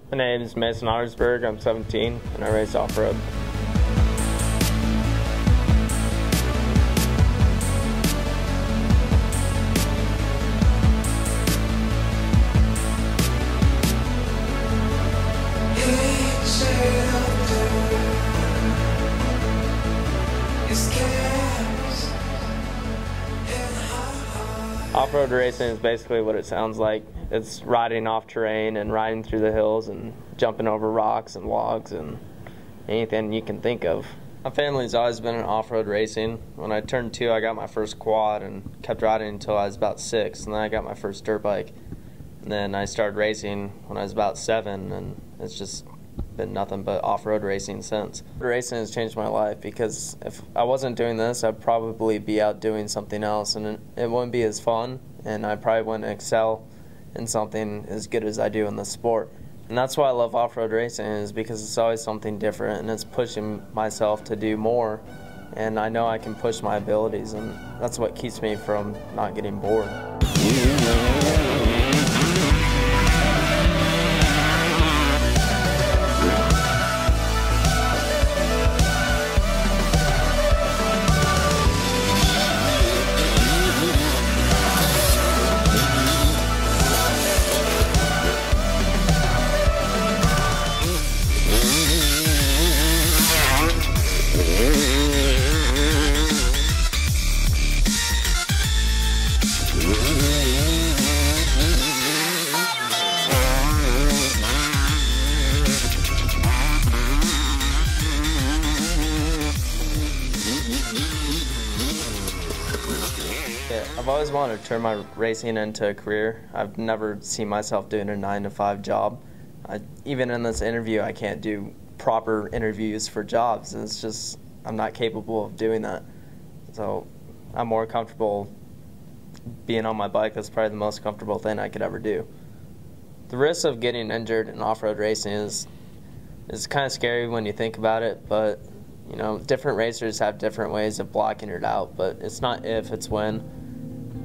My name is Ottersberg. I'm 17 and I race off-road. Off-road racing is basically what it sounds like. It's riding off terrain and riding through the hills and jumping over rocks and logs and anything you can think of. My family's always been in off-road racing. When I turned 2, I got my first quad and kept riding until I was about 6, and then I got my first dirt bike. And then I started racing when I was about 7, and it's just been nothing but off-road racing since. Racing has changed my life because if I wasn't doing this, I'd probably be out doing something else, and it wouldn't be as fun, and I probably wouldn't excel in something as good as I do in the sport. And that's why I love off-road racing, is because it's always something different, and it's pushing myself to do more, and I know I can push my abilities, and that's what keeps me from not getting bored. I've always wanted to turn my racing into a career. I've never seen myself doing a 9-to-5 job. Even in this interview, I can't do proper interviews for jobs. It's just, I'm not capable of doing that. So I'm more comfortable being on my bike. That's probably the most comfortable thing I could ever do. The risk of getting injured in off-road racing is kind of scary when you think about it, but you know, different racers have different ways of blocking it out, but it's not if, it's when.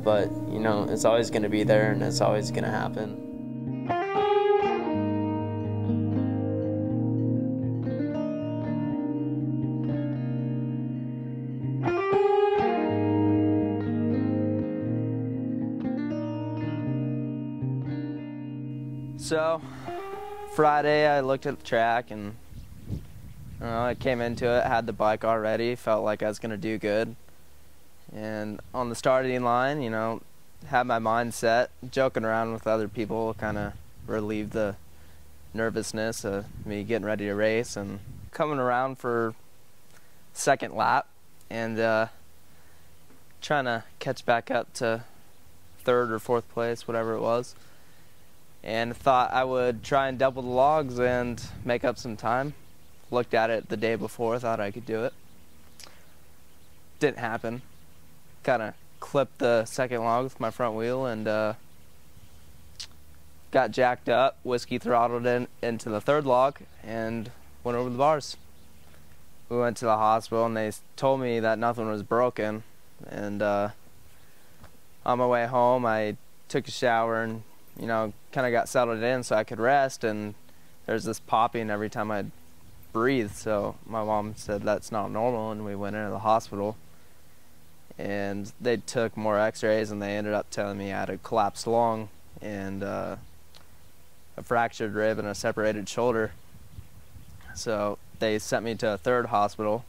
But, you know, it's always going to be there and it's always going to happen. So, Friday I looked at the track and I came into it, had the bike already, felt like I was going to do good. And on the starting line, you know, had my mind set, joking around with other people kind of relieved the nervousness of me getting ready to race, and coming around for second lap and trying to catch back up to 3rd or 4th place, whatever it was, and thought I would try and double the logs and make up some time. Looked at it the day before, thought I could do it. Didn't happen. Kind of clipped the second log with my front wheel and got jacked up, whiskey throttled into the 3rd log and went over the bars. We went to the hospital and they told me that nothing was broken, and on my way home I took a shower and, you know, kind of got settled in so I could rest, and there's this popping every time I breathe, so my mom said that's not normal, and we went into the hospital. And they took more x-rays and they ended up telling me I had a collapsed lung and a fractured rib and a separated shoulder. So they sent me to a 3rd hospital,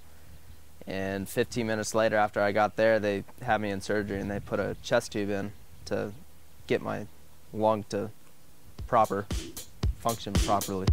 and 15 minutes later after I got there, they had me in surgery and they put a chest tube in to get my lung to function properly.